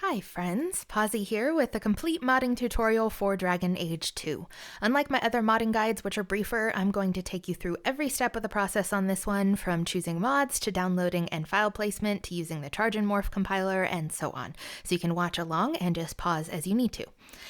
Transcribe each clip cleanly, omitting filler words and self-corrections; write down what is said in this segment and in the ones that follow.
Hi friends, Posi here with a complete modding tutorial for Dragon Age 2. Unlike my other modding guides, which are briefer, I'm going to take you through every step of the process on this one, from choosing mods to downloading and file placement to using the CharGenMorph compiler and so on, so you can watch along and just pause as you need to.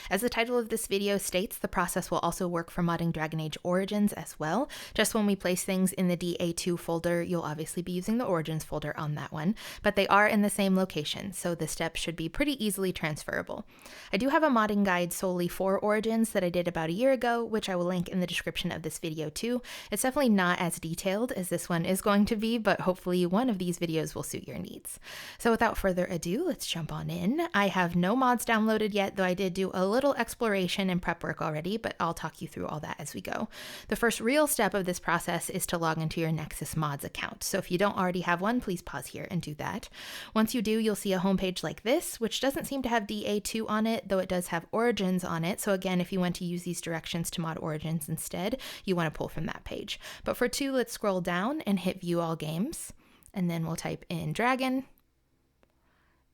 As the title of this video states, the process will also work for modding Dragon Age Origins as well. Just when we place things in the DA2 folder, you'll obviously be using the Origins folder on that one, but they are in the same location, so the steps should be pretty easily transferable. I do have a modding guide solely for Origins that I did about a year ago, which I will link in the description of this video too. It's definitely not as detailed as this one is going to be, but hopefully one of these videos will suit your needs. So without further ado, let's jump on in. I have no mods downloaded yet, though I did do a little exploration and prep work already, but I'll talk you through all that as we go. The first real step of this process is to log into your Nexus Mods account. So if you don't already have one, please pause here and do that. Once you do, you'll see a homepage like this, which doesn't seem to have DA2 on it, though it does have Origins on it. So again, if you want to use these directions to mod Origins instead, you want to pull from that page. But for 2, let's scroll down and hit View All Games, and then we'll type in Dragon.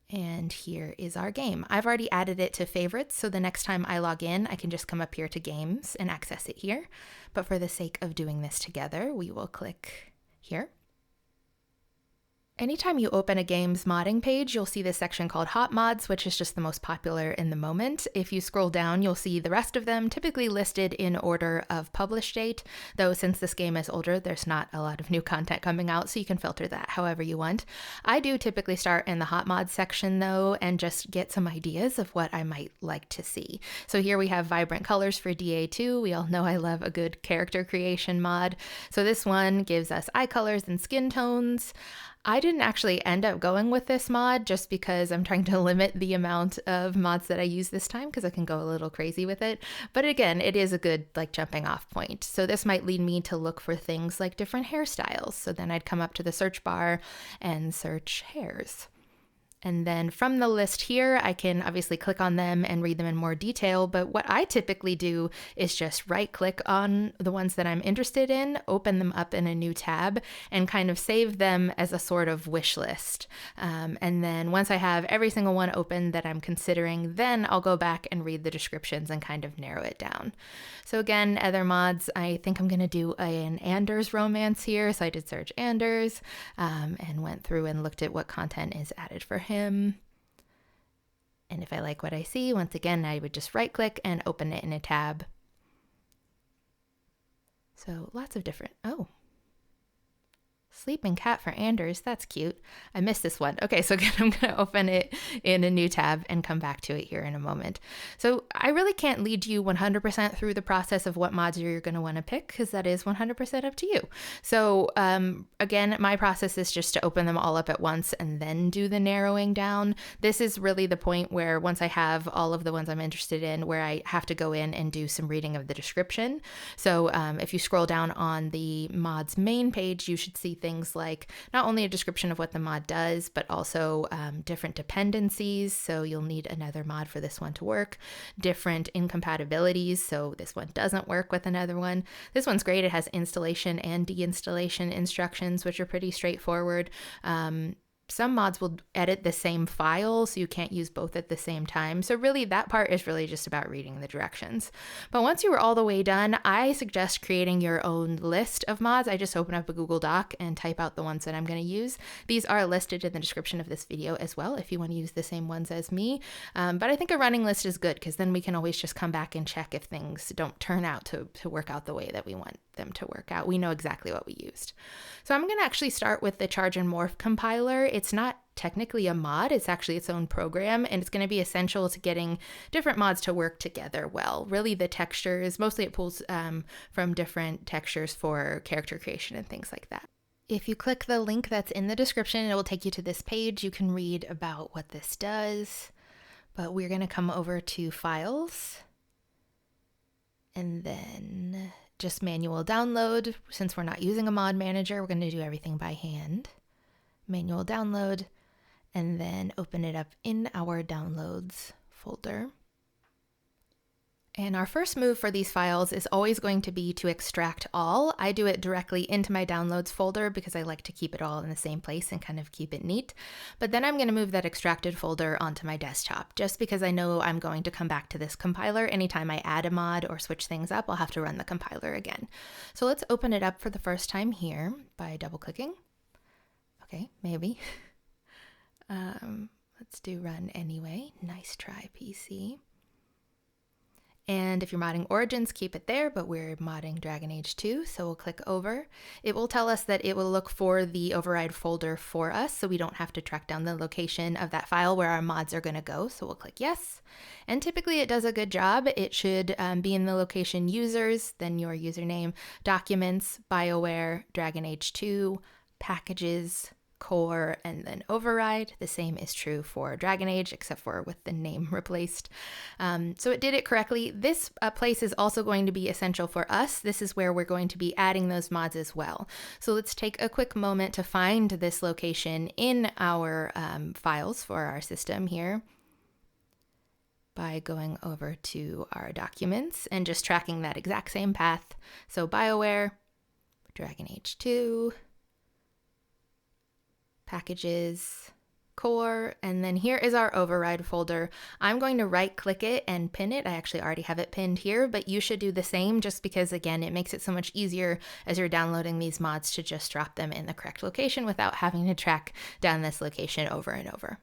And here is our game. I've already added it to favorites, so the next time I log in, I can just come up here to Games and access it here. But for the sake of doing this together, we will click here. Anytime you open a game's modding page, you'll see this section called Hot Mods, which is just the most popular in the moment. If you scroll down, you'll see the rest of them typically listed in order of publish date, though since this game is older, there's not a lot of new content coming out, so you can filter that however you want. I do typically start in the Hot Mods section though, and just get some ideas of what I might like to see. So here we have vibrant colors for DA2. We all know I love a good character creation mod. So this one gives us eye colors and skin tones. I didn't actually end up going with this mod just because I'm trying to limit the amount of mods that I use this time because I can go a little crazy with it. But again, it is a good jumping off point. So this might lead me to look for things like different hairstyles. So then I'd come up to the search bar and search hairs. And then from the list here, I can obviously click on them and read them in more detail. But what I typically do is just right click on the ones that I'm interested in, open them up in a new tab, and kind of save them as a sort of wish list. And then once I have every single one open that I'm considering, then I'll go back and read the descriptions and kind of narrow it down. So again, other mods, I think I'm going to do an Anders romance here. So I did search Anders and went through and looked at what content is added for him. And if I like what I see, once again, I would just right click and open it in a tab. So lots of different, sleeping cat for Anders, that's cute. I missed this one. Okay, so again, I'm gonna open it in a new tab and come back to it here in a moment. So I really can't lead you 100% through the process of what mods you're gonna wanna pick, because that is 100% up to you. So again, my process is just to open them all up at once and then do the narrowing down. This is really the point where once I have all of the ones I'm interested in, where I have to go in and do some reading of the description. So if you scroll down on the mod's main page, you should see things like not only a description of what the mod does, but also different dependencies. So you'll need another mod for this one to work, different incompatibilities. So this one doesn't work with another one. This one's great. It has installation and deinstallation instructions, which are pretty straightforward. Some mods will edit the same file, so you can't use both at the same time. So really that part is really just about reading the directions. But once you are all the way done, I suggest creating your own list of mods. I just open up a Google Doc and type out the ones that I'm going to use. These are listed in the description of this video as well if you want to use the same ones as me. But I think a running list is good because then we can always just come back and check if things don't turn out to work out the way that we want them to work out. We know exactly what we used. So I'm going to actually start with the CharGenMorph compiler. It's not technically a mod, it's actually its own program, and it's going to be essential to getting different mods to work together well. Really the textures, mostly it pulls from different textures for character creation and things like that. If you click the link that's in the description, it will take you to this page. You can read about what this does, but we're going to come over to Files, and then just manual download. Since we're not using a mod manager, we're going to do everything by hand. Manual download, and then open it up in our downloads folder. And our first move for these files is always going to be to extract all. I do it directly into my downloads folder because I like to keep it all in the same place and kind of keep it neat. But then I'm going to move that extracted folder onto my desktop just because I know I'm going to come back to this compiler. Anytime I add a mod or switch things up, I'll have to run the compiler again. So let's open it up for the first time here by double clicking. Okay, maybe. Let's do run anyway. Nice try, PC. And if you're modding Origins, keep it there, but we're modding Dragon Age 2, so we'll click over. It will tell us that it will look for the override folder for us, so we don't have to track down the location of that file where our mods are going to go, so we'll click yes. And typically it does a good job. It should be in the location users, then your username, documents, BioWare, Dragon Age 2, packages, core, and then override. The same is true for Dragon Age, except for with the name replaced. So it did it correctly. This place is also going to be essential for us. This is where we're going to be adding those mods as well. So let's take a quick moment to find this location in our files for our system here by going over to our documents and just tracking that exact same path. So BioWare, Dragon Age 2, packages, core, and then here is our override folder. I'm going to right click it and pin it. I actually already have it pinned here, but you should do the same just because, again, it makes it so much easier as you're downloading these mods to just drop them in the correct location without having to track down this location over and over.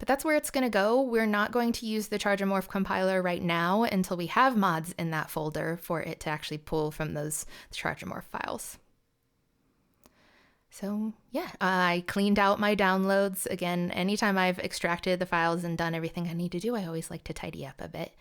But that's where it's going to go. We're not going to use the CharGenMorph compiler right now until we have mods in that folder for it to actually pull from those CharGenMorph files. So yeah, I cleaned out my downloads. Again, anytime I've extracted the files and done everything I need to do, I always like to tidy up a bit.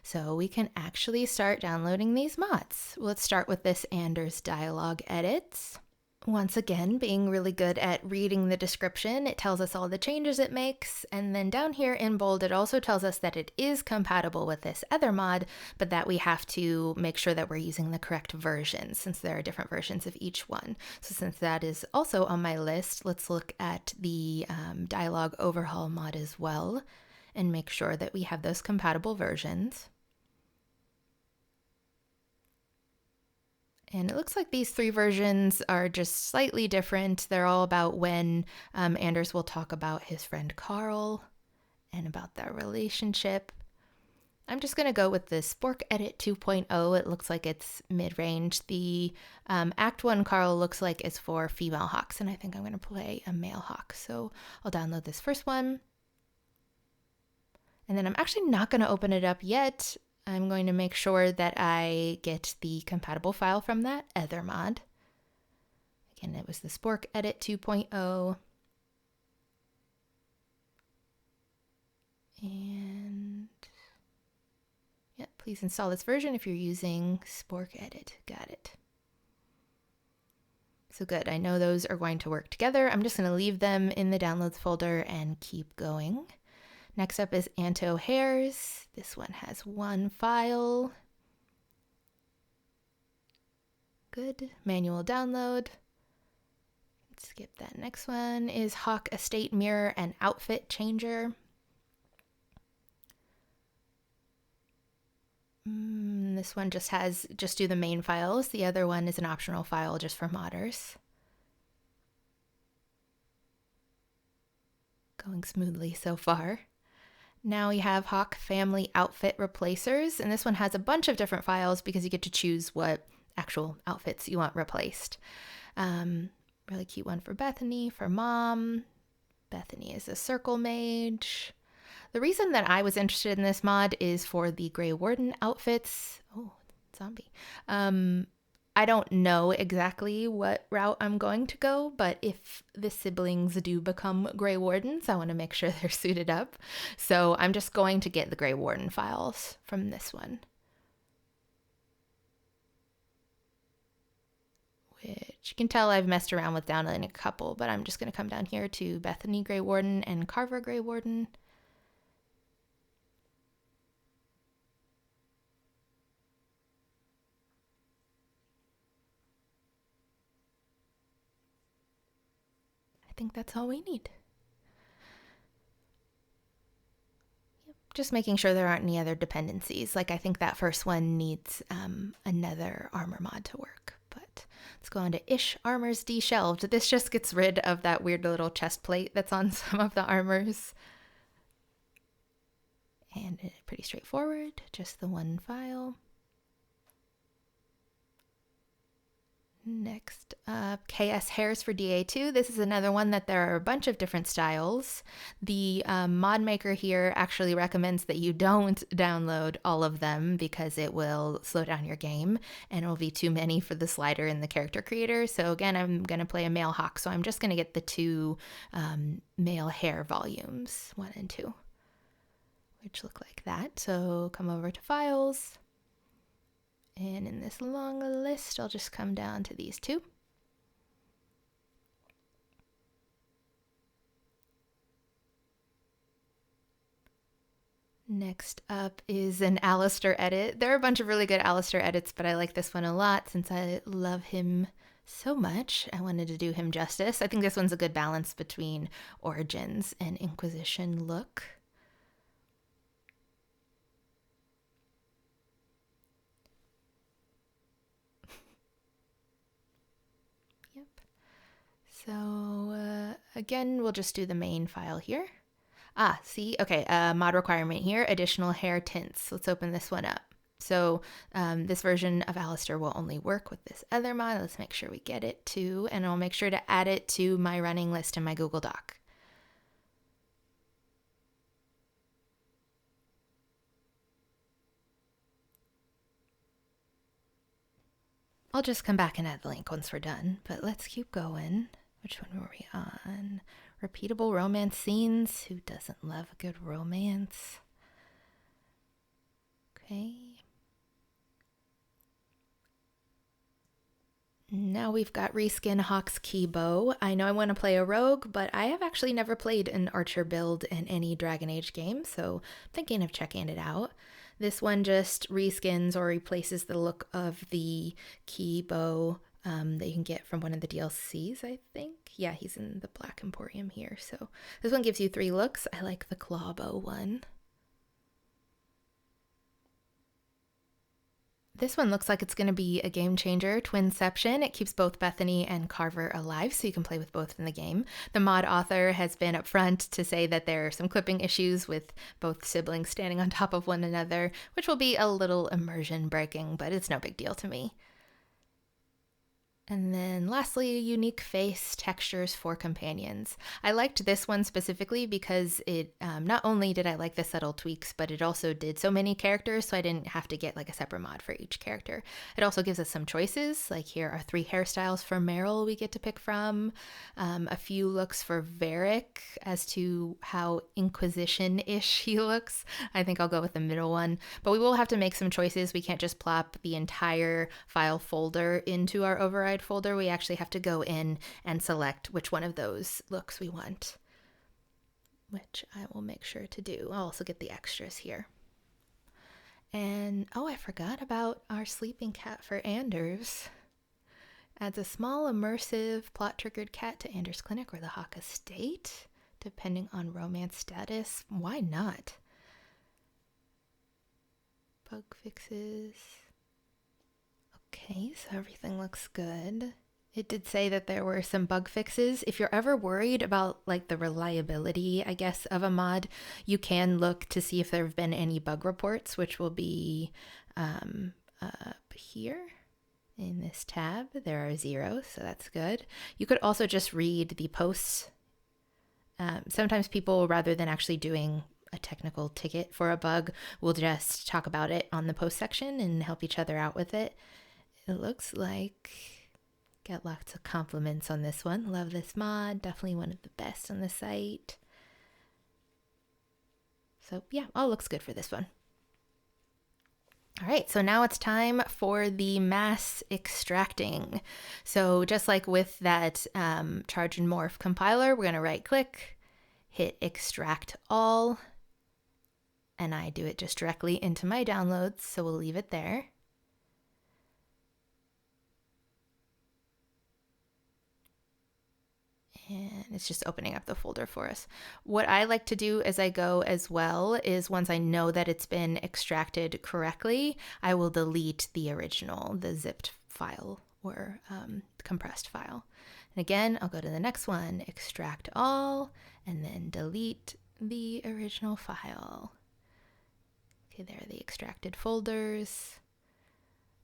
So we can actually start downloading these mods. Let's start with this Anders dialog edits. Once again, being really good at reading the description, it tells us all the changes it makes, and then down here in bold, it also tells us that it is compatible with this other mod, but that we have to make sure that we're using the correct version, since there are different versions of each one. So since that is also on my list, let's look at the dialog overhaul mod as well, and make sure that we have those compatible versions. And it looks like these three versions are just slightly different. They're all about when Anders will talk about his friend Carl and about their relationship. I'm just going to go with the Spork Edit 2.0. It looks like it's mid-range. The Act 1 Carl looks like it's for female hawks, and I think I'm going to play a male hawk. So I'll download this first one. And then I'm actually not going to open it up yet. I'm going to make sure that I get the compatible file from that other mod. Again, it was the Spork Edit 2.0. And yeah, please install this version if you're using Spork Edit. Got it. So good, I know those are going to work together. I'm just going to leave them in the downloads folder and keep going. Next up is Anto Hairs. This one has one file. Good. Manual download. Let's skip that. Next one is Hawk Estate Mirror and Outfit Changer. This one just do the main files. The other one is an optional file just for modders. Going smoothly so far. Now we have Hawk Family Outfit Replacers, and this one has a bunch of different files because you get to choose what actual outfits you want replaced. Really cute one for Bethany, for Mom. Bethany is a circle mage. The reason that I was interested in this mod is for the Grey Warden outfits. Oh, zombie. I don't know exactly what route I'm going to go, but if the siblings do become Grey Wardens, I want to make sure they're suited up. So I'm just going to get the Grey Warden files from this one. Which you can tell I've messed around with downloading a couple, but I'm just going to come down here to Bethany Grey Warden and Carver Grey Warden. I think that's all we need. Yep, Just making sure there aren't any other dependencies. Like I think that first one needs another armor mod to work. But let's go on to ish armors deshelved. This just gets rid of that weird little chest plate that's on some of the armors. And pretty straightforward, just the one file. Next up, KS hairs for DA2. This is another one that there are a bunch of different styles. The mod maker here actually recommends that you don't download all of them because it will slow down your game and it will be too many for the slider in the character creator. So again, I'm going to play a male hawk, so I'm just going to get the two male hair volumes, 1 and 2. Which look like that. So come over to files, and in this long list, I'll just come down to these two. Next up is an Alistair edit. There are a bunch of really good Alistair edits, but I like this one a lot since I love him so much. I wanted to do him justice. I think this one's a good balance between Origins and Inquisition look. So again, we'll just do the main file here. See, okay, mod requirement here, additional hair tints. Let's open this one up. So this version of Alistair will only work with this other mod. Let's make sure we get it too, and I'll make sure to add it to my running list in my Google Doc. I'll just come back and add the link once we're done, but let's keep going. Which one were we on? Repeatable romance scenes. Who doesn't love a good romance? Okay. Now we've got reskin Hawk's Key Bow. I know I want to play a rogue, but I have actually never played an archer build in any Dragon Age game, so I'm thinking of checking it out. This one just reskins or replaces the look of the key bow that you can get from one of the DLCs, I think. Yeah, he's in the Black Emporium here. So this one gives you 3 looks. I like the claw bow one. This one looks like it's going to be a game changer, Twinception. It keeps both Bethany and Carver alive, so you can play with both in the game. The mod author has been upfront to say that there are some clipping issues with both siblings standing on top of one another, which will be a little immersion breaking, but it's no big deal to me. And then lastly, unique face textures for companions. I liked this one specifically because it not only did I like the subtle tweaks, but it also did so many characters, so I didn't have to get like a separate mod for each character. It also gives us some choices, like here are 3 hairstyles for Meryl we get to pick from, a few looks for Varric as to how Inquisition-ish he looks. I think I'll go with the middle one, but we will have to make some choices. We can't just plop the entire file folder into our override folder. We actually have to go in and select which one of those looks we want, which I will make sure to do. I'll also get the extras here. And oh, I forgot about our sleeping cat for Anders. Adds a small immersive plot triggered cat to Anders Clinic or the Hawk Estate, depending on romance status. Why not? Bug fixes. Okay, so everything looks good. It did say that there were some bug fixes. If you're ever worried about like the reliability, I guess, of a mod, you can look to see if there have been any bug reports, which will be up here in this tab. There are 0, so that's good. You could also just read the posts. Sometimes people, rather than actually doing a technical ticket for a bug, will just talk about it on the post section and help each other out with it. It looks like got lots of compliments on this one. Love this mod. Definitely one of the best on the site. So yeah, all looks good for this one. All right, so now it's time for the mass extracting. So just like with that CharGenMorph compiler, we're going to right click, hit extract all, and I do it just directly into my downloads, so we'll leave it there. And it's just opening up the folder for us. What I like to do as I go as well is once I know that it's been extracted correctly, I will delete the original, the zipped file or compressed file. And again, I'll go to the next one, extract all, and then delete the original file. Okay, there are the extracted folders.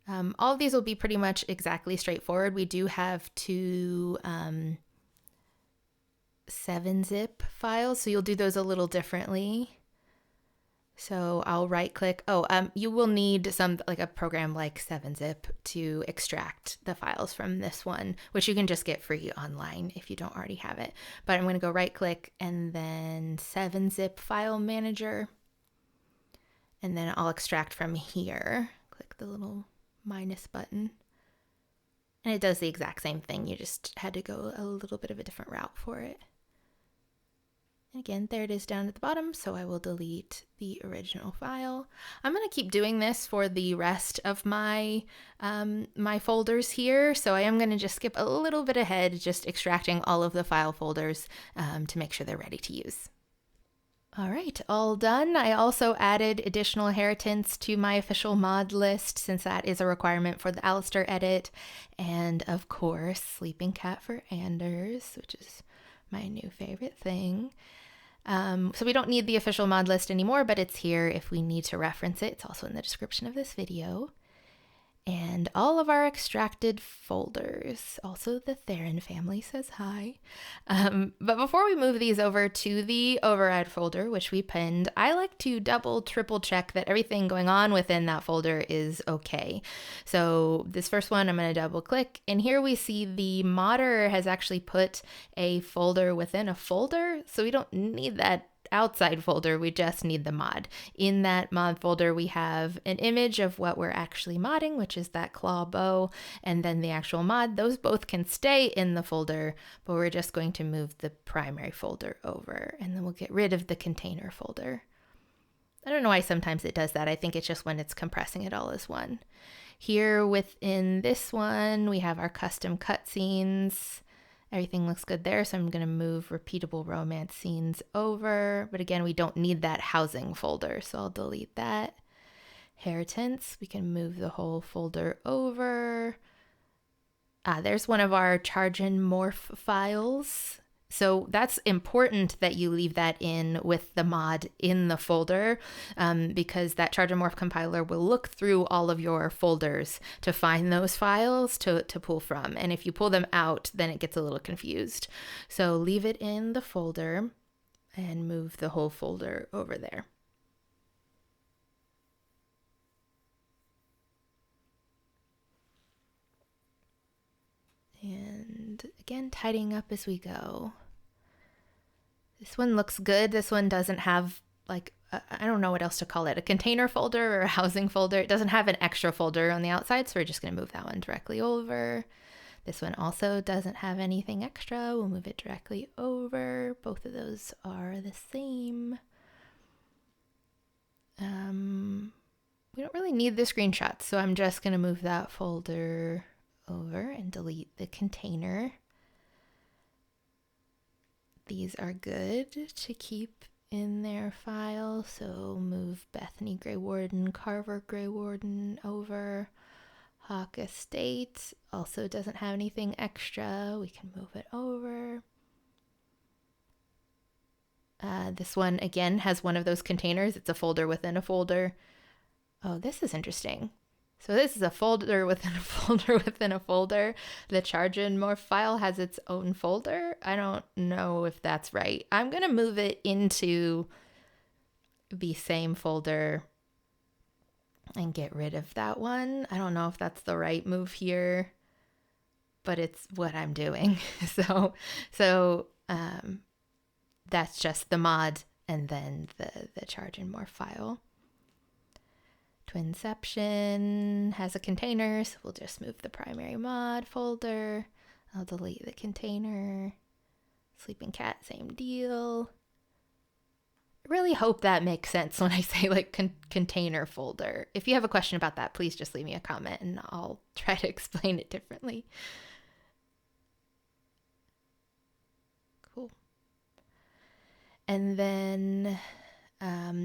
All of these will be pretty much exactly straightforward. We do have two 7-zip files, so you'll do those a little differently. So I'll right click. You will need like a program like 7-zip to extract the files from this one, which you can just get free online if you don't already have it. But I'm going to go right click and then 7-zip file manager. And then I'll extract from here. Click the little minus button. And it does the exact same thing. You just had to go a little bit of a different route for it. And again, there it is down at the bottom, so I will delete the original file. I'm going to keep doing this for the rest of my my folders here, so I am going to just skip a little bit ahead, just extracting all of the file folders to make sure they're ready to use. All right, all done. I also added additional inheritance to my official mod list since that is a requirement for the Alistair edit. And of course, Sleeping Cat for Anders, which is my new favorite thing. So we don't need the official mod list anymore, but it's here if we need to reference it. It's also in the description of this video. And all of our extracted folders. Also, the Theron family says hi. But before we move these over to the override folder, which we pinned, I like to double, triple check that everything going on within that folder is okay. So this first one, I'm going to double click. And here we see the modder has actually put a folder within a folder. So we don't need that outside folder, we just need the mod. In that mod folder, we have an image of what we're actually modding, which is that claw bow, and then the actual mod. Those both can stay in the folder, but we're just going to move the primary folder over, and then we'll get rid of the container folder. I don't know why sometimes it does that. I think it's just when it's compressing it all as one. Here within this one, we have our custom cutscenes. Everything looks good there, so I'm going to move repeatable romance scenes over. But again, we don't need that housing folder, so I'll delete that. Inheritance, we can move the whole folder over. There's one of our CharGenMorph files. So that's important that you leave that in with the mod in the folder because that CharGenMorph compiler will look through all of your folders to find those files to pull from. And if you pull them out, then it gets a little confused. So leave it in the folder and move the whole folder over there. And again, tidying up as we go. This one looks good. This one doesn't have like, I don't know what else to call it, a container folder or a housing folder. It doesn't have an extra folder on the outside, so we're just going to move that one directly over. This one also doesn't have anything extra. We'll move it directly over. Both of those are the same. We don't really need the screenshots, so I'm just going to move that folder over and delete the container. These are good to keep in their file, so move Bethany Grey Warden, Carver Grey Warden over. Hawk Estate also doesn't have anything extra. We can move it over. This one, again, has one of those containers. It's a folder within a folder. Oh, this is interesting. So this is a folder within a folder within a folder. The CharGenMorph file has its own folder. I don't know if that's right. I'm going to move it into the same folder and get rid of that one. I don't know if that's the right move here, but it's what I'm doing. So that's just the mod and then the CharGenMorph file. Twinception has a container, so we'll just move the primary mod folder. I'll delete the container. Sleeping Cat, same deal. I really hope that makes sense when I say like container folder. If you have a question about that, please just leave me a comment and I'll try to explain it differently. And then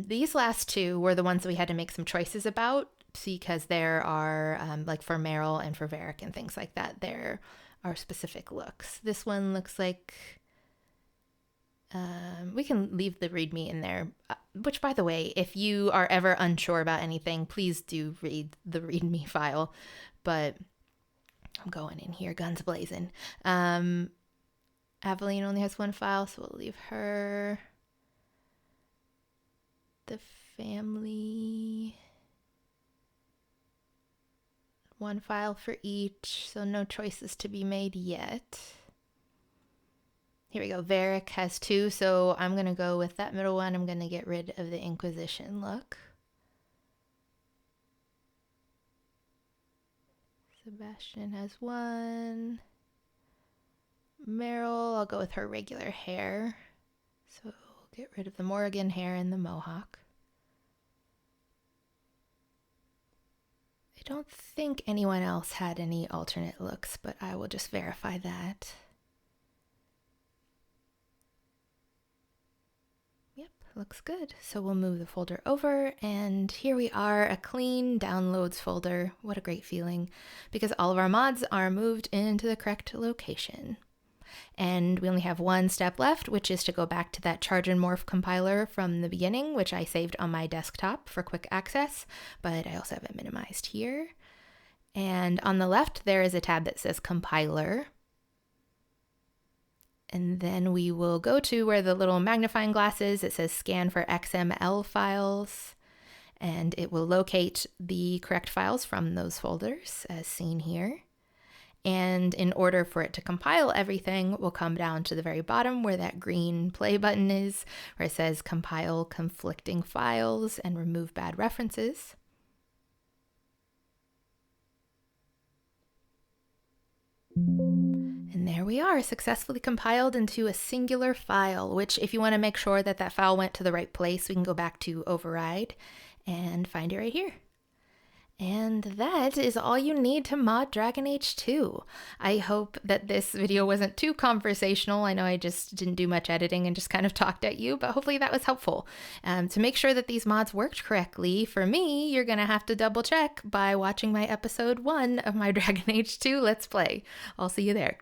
these last two were the ones that we had to make some choices about, because there are, like for Meryl and for Varric and things like that, there are specific looks. This one looks like, we can leave the README in there, which, by the way, if you are ever unsure about anything, please do read the README file. But I'm going in here guns blazing. Aveline only has one file, so we'll leave her. The family, one file for each, so no choices to be made yet. Here we go. Varric has two, so I'm going to go with that middle one. I'm going to get rid of the Inquisition look. Sebastian has one. Meryl, I'll go with her regular hair. So get rid of the Morrigan hair and the mohawk. I don't think anyone else had any alternate looks, but I will just verify that. Yep, looks good. So we'll move the folder over, and here we are, a clean downloads folder. What a great feeling, because all of our mods are moved into the correct location. And we only have one step left, which is to go back to that CharGenMorph compiler from the beginning, which I saved on my desktop for quick access, but I also have it minimized here. And on the left, there is a tab that says Compiler. And then we will go to where the little magnifying glass is. It says Scan for XML files, and it will locate the correct files from those folders, as seen here. And in order for it to compile everything, we'll come down to the very bottom where that green play button is, where it says compile conflicting files and remove bad references. And there we are, successfully compiled into a singular file, which if you want to make sure that that file went to the right place, we can go back to override and find it right here. And that is all you need to mod Dragon Age 2. I hope that this video wasn't too conversational. I know I just didn't do much editing and just kind of talked at you, but hopefully that was helpful. To make sure that these mods worked correctly, for me, you're going to have to double check by watching my episode 1 of my Dragon Age 2 Let's Play. I'll see you there.